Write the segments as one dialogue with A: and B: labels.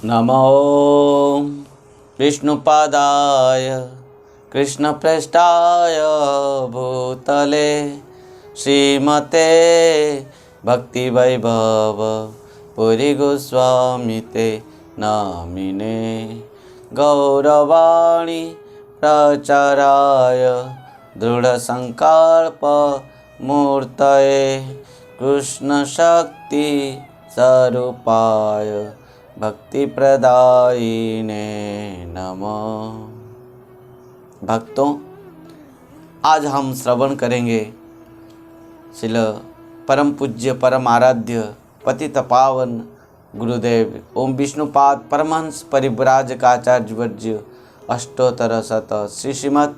A: नमो विष्णुपादाय कृष्णप्रेष्ठाय भूतले श्रीमते भक्तिवैभव पुरीगोस्वामिते नामिने गौरवाणी प्रचाराय दृढसङ्कल्प मूर्तये कृष्णशक्ति स्वरूपाय भक्ति प्रदायिने नमः। भक्तों, आज हम श्रवण करेंगे श्रील परम पूज्य परम आराध्य पतित पावन गुरुदेव ओम विष्णुपाद परमहंस परिव्राजकाचार्य वर्ज्य अष्टोत्तर शत श्री श्रीमद्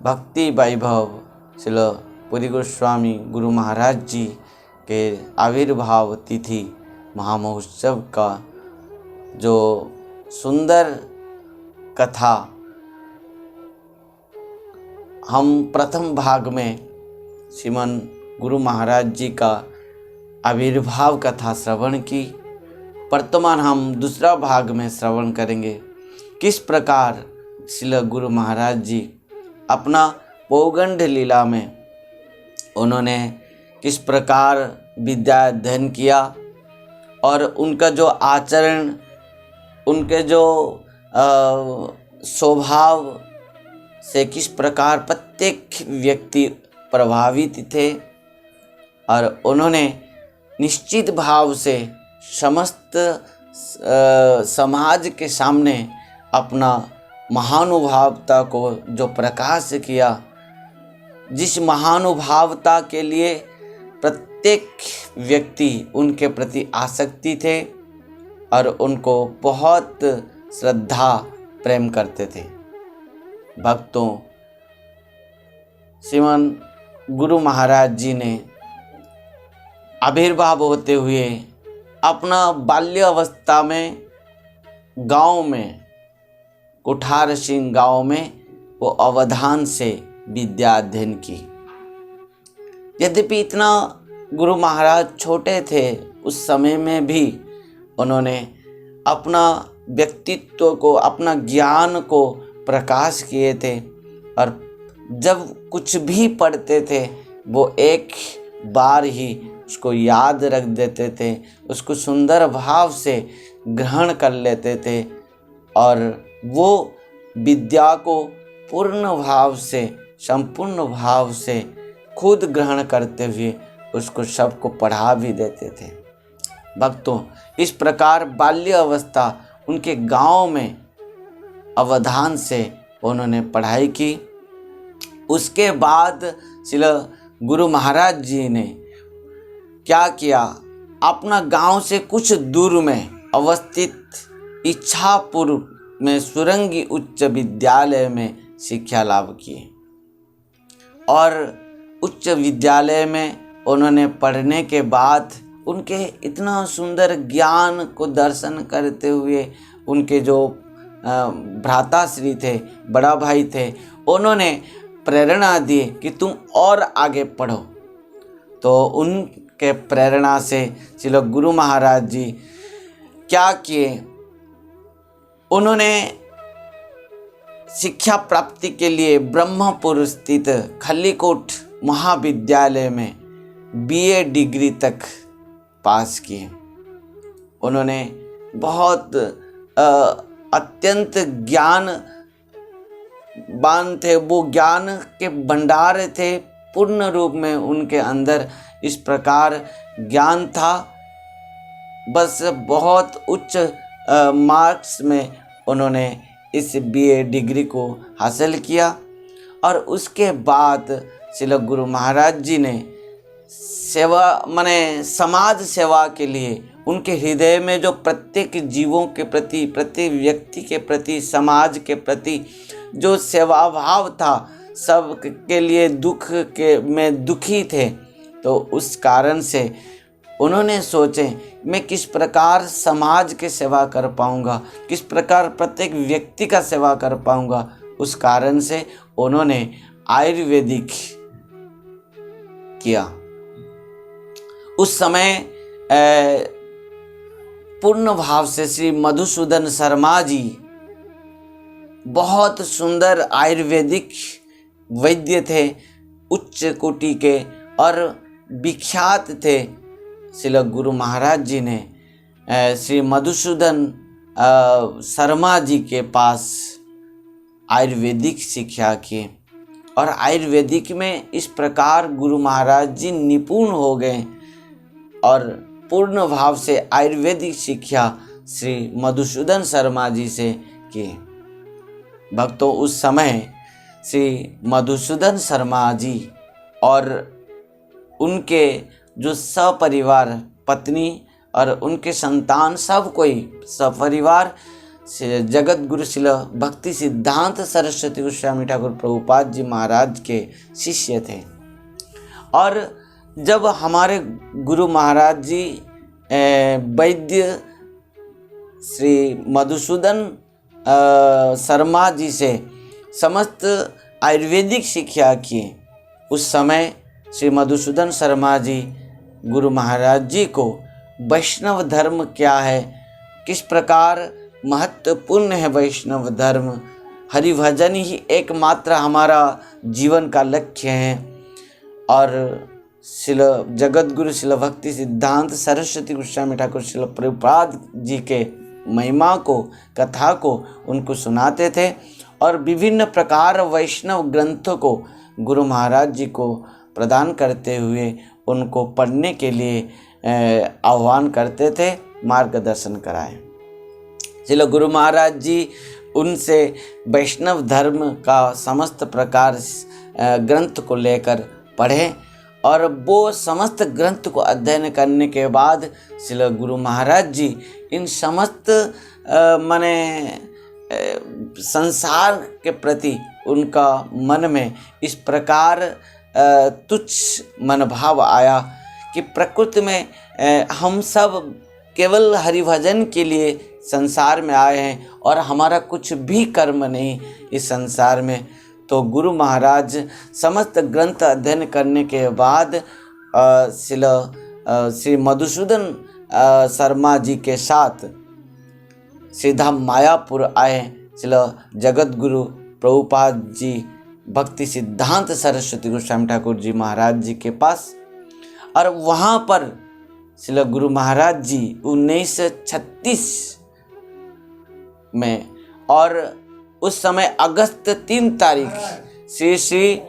A: भक्ति वैभव श्रील पुरी गोस्वामी गुरु महाराज जी के आविर्भाव तिथि महामहोत्सव का जो सुंदर कथा हम प्रथम भाग में श्रीमन गुरु महाराज जी का आविर्भाव कथा श्रवण की। वर्तमान हम दूसरा भाग में श्रवण करेंगे किस प्रकार श्रील गुरु महाराज जी अपना पौगंड लीला में उन्होंने किस प्रकार विद्या अध्ययन किया और उनका जो आचरण, उनके जो स्वभाव से किस प्रकार प्रत्येक व्यक्ति प्रभावित थे और उन्होंने निश्चित भाव से समस्त समाज के सामने अपना महानुभावता को जो प्रकाश किया, जिस महानुभावता के लिए प्रत्येक व्यक्ति उनके प्रति आसक्ति थे और उनको बहुत श्रद्धा प्रेम करते थे। भक्तों, श्रीमन गुरु महाराज जी ने आविर्भाव होते हुए अपना बाल्य अवस्था में गांव में कुठार सिंह गांव में वो अवधान से विद्या अध्ययन की। यद्यपि इतना गुरु महाराज छोटे थे, उस समय में भी उन्होंने अपना व्यक्तित्व को, अपना ज्ञान को प्रकाश किए थे और जब कुछ भी पढ़ते थे वो एक बार ही उसको याद रख देते थे, उसको सुंदर भाव से ग्रहण कर लेते थे और वो विद्या को पूर्ण भाव से, संपूर्ण भाव से खुद ग्रहण करते हुए उसको सबको पढ़ा भी देते थे। भक्तों, इस प्रकार बाल्य अवस्था उनके गांव में अवधान से उन्होंने पढ़ाई की। उसके बाद श्रील गुरु महाराज जी ने क्या किया, अपना गांव से कुछ दूर में अवस्थित इच्छापुर में सुरंगी उच्च विद्यालय में शिक्षा लाभ की और उच्च विद्यालय में उन्होंने पढ़ने के बाद उनके इतना सुंदर ज्ञान को दर्शन करते हुए उनके जो भ्राताश्री थे, बड़ा भाई थे, उन्होंने प्रेरणा दी कि तुम और आगे पढ़ो। तो उनके प्रेरणा से श्रील गुरु महाराज जी क्या किए, उन्होंने शिक्षा प्राप्ति के लिए ब्रह्मपुर स्थित खल्लीकोट महाविद्यालय में बीए डिग्री तक पास किए। उन्होंने बहुत अत्यंत ज्ञानवान थे, वो ज्ञान के भंडार थे, पूर्ण रूप में उनके अंदर इस प्रकार ज्ञान था। बस बहुत उच्च मार्क्स में उन्होंने इस बीए डिग्री को हासिल किया और उसके बाद श्रील गुरु महाराज जी ने सेवा माने समाज सेवा के लिए उनके हृदय में जो प्रत्येक जीवों के प्रति, प्रत्येक व्यक्ति के प्रति, समाज के प्रति जो सेवा भाव था, सब के लिए दुख के में दुखी थे, तो उस कारण से उन्होंने सोचे मैं किस प्रकार समाज के सेवा कर पाऊंगा, किस प्रकार प्रत्येक व्यक्ति का सेवा कर पाऊंगा। उस कारण से उन्होंने आयुर्वेदिक किया। उस समय पूर्ण भाव से श्री मधुसूदन शर्मा जी बहुत सुंदर आयुर्वेदिक वैद्य थे, उच्च कोटि के और विख्यात थे। श्री गुरु महाराज जी ने श्री मधुसूदन शर्मा जी के पास आयुर्वेदिक शिक्षा की और आयुर्वेदिक में इस प्रकार गुरु महाराज जी निपुण हो गए और पूर्ण भाव से आयुर्वेदिक शिक्षा श्री मधुसूदन शर्मा जी से की। भक्तों, उस समय श्री मधुसूदन शर्मा जी और उनके जो सपरिवार पत्नी और उनके संतान सब कोई सपरिवार जगत गुरु शिल भक्ति सिद्धांत सरस्वती गोस्वामी ठाकुर प्रभुपाद जी महाराज के शिष्य थे। और जब हमारे गुरु महाराज जी वैद्य श्री मधुसूदन शर्मा जी से समस्त आयुर्वेदिक शिक्षा किए, उस समय श्री मधुसूदन शर्मा जी गुरु महाराज जी को वैष्णव धर्म क्या है, किस प्रकार महत्वपूर्ण है वैष्णव धर्म, हरिभजन ही एकमात्र हमारा जीवन का लक्ष्य है और शिल जगत गुरु शिल भक्ति सिद्धांत सरस्वती गोस्वामी ठाकुर शिल प्रभुपाद जी के महिमा को, कथा को उनको सुनाते थे और विभिन्न प्रकार वैष्णव ग्रंथों को गुरु महाराज जी को प्रदान करते हुए उनको पढ़ने के लिए आह्वान करते थे, मार्गदर्शन कराए। चलो गुरु महाराज जी उनसे वैष्णव धर्म का समस्त प्रकार ग्रंथ को लेकर पढ़े और वो समस्त ग्रंथ को अध्ययन करने के बाद श्री गुरु महाराज जी इन समस्त संसार के प्रति उनका मन में इस प्रकार तुच्छ मनोभाव आया कि प्रकृति में हम सब केवल हरिभजन के लिए संसार में आए हैं और हमारा कुछ भी कर्म नहीं इस संसार में। तो गुरु महाराज समस्त ग्रंथ अध्ययन करने के बाद श्री मधुसूदन शर्मा जी के साथ सीधा मायापुर आए श्री जगत गुरु प्रभुपाद जी भक्ति सिद्धांत सरस्वती गोस्वामी ठाकुर जी महाराज जी के पास। और वहाँ पर श्री गुरु महाराज जी 1936 में और उस समय अगस्त 3 तारीख श्री श्री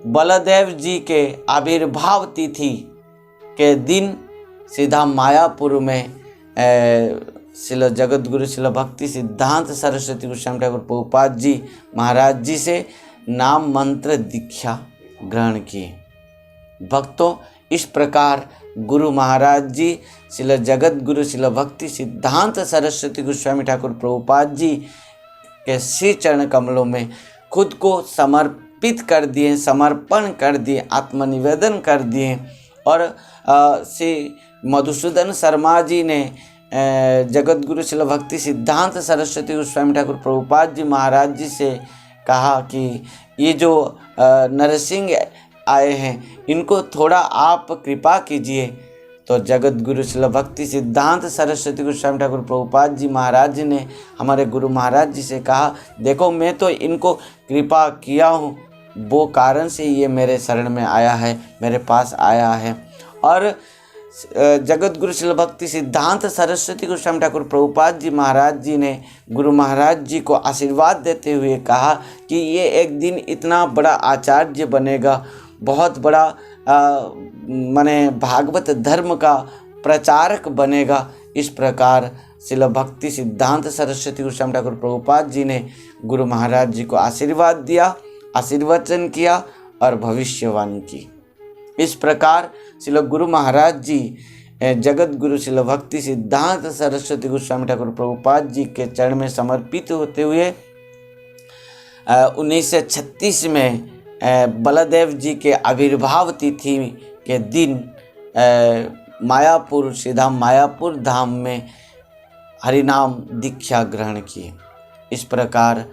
A: बलदेव जी के आविर्भाव तिथि के दिन सीधा मायापुर में श्री जगत गुरु श्री भक्ति सिद्धांत सरस्वती गोस्वामी ठाकुर प्रभुपाद जी महाराज जी से नाम मंत्र दीक्षा ग्रहण की। भक्तों, इस प्रकार गुरु महाराज जी श्री जगत गुरु श्री भक्ति सिद्धांत सरस्वती गोस्वामी ठाकुर प्रभुपाद जी के श्री चरण कमलों में खुद को समर्पित कर दिए, समर्पण कर दिए, आत्मनिवेदन कर दिए। और श्री मधुसूदन शर्मा जी ने जगत गुरु श्री भक्ति सिद्धांत सरस्वती गोस्वामी ठाकुर प्रभुपाद जी महाराज जी से कहा कि ये जो नरसिंह आए हैं इनको थोड़ा आप कृपा कीजिए। तो जगत गुरु श्री भक्ति सिद्धांत सरस्वती गोस्वामी ठाकुर प्रभुपाद जी महाराज जी ने हमारे गुरु महाराज जी से कहा, देखो मैं तो इनको कृपा किया हूँ, वो कारण से ये मेरे शरण में आया है, मेरे पास आया है। और जगत गुरु श्री भक्ति सिद्धांत सरस्वती गोस्वामी ठाकुर प्रभुपाद जी महाराज जी ने गुरु महाराज जी को आशीर्वाद देते हुए कहा कि ये एक दिन इतना बड़ा आचार्य बनेगा, बहुत बड़ा माने भागवत धर्म का प्रचारक बनेगा। इस प्रकार श्री भक्ति सिद्धांत सरस्वती गोस्वामी ठाकुर प्रभुपाद जी ने गुरु महाराज जी को आशीर्वाद दिया, आशीर्वचन किया और भविष्यवाणी की। इस प्रकार श्री गुरु महाराज जी जगत गुरु श्री भक्ति सिद्धांत सरस्वती गोस्वामी ठाकुर प्रभुपाद जी के चरण में समर्पित होते हुए 1936 में बलदेव जी के आविर्भाव तिथि के दिन मायापुर सीधा मायापुर धाम में हरिनाम दीक्षा ग्रहण किए। इस प्रकार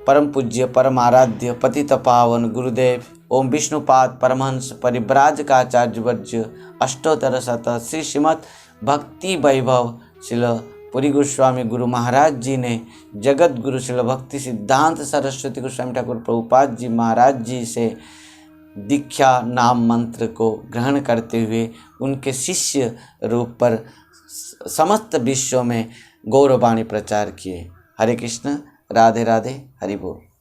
A: परम पूज्य परम आराध्य पतित पावन गुरुदेव ओम विष्णुपाद परमहंस परिव्राजकाचार्य वर्ज्य अष्टोत्तर शत श्री श्रीमद् भक्ति वैभव श्रील पुरी गोस्वामी गुरु महाराज जी ने जगत गुरु श्रील भक्ति सिद्धांत सरस्वती गोस्वामी ठाकुर प्रभुपाद जी महाराज जी से दीक्षा नाम मंत्र को ग्रहण करते हुए उनके शिष्य रूप पर समस्त विश्व में गौरवाणी प्रचार किए। हरे कृष्ण, राधे राधे, हरि बोल।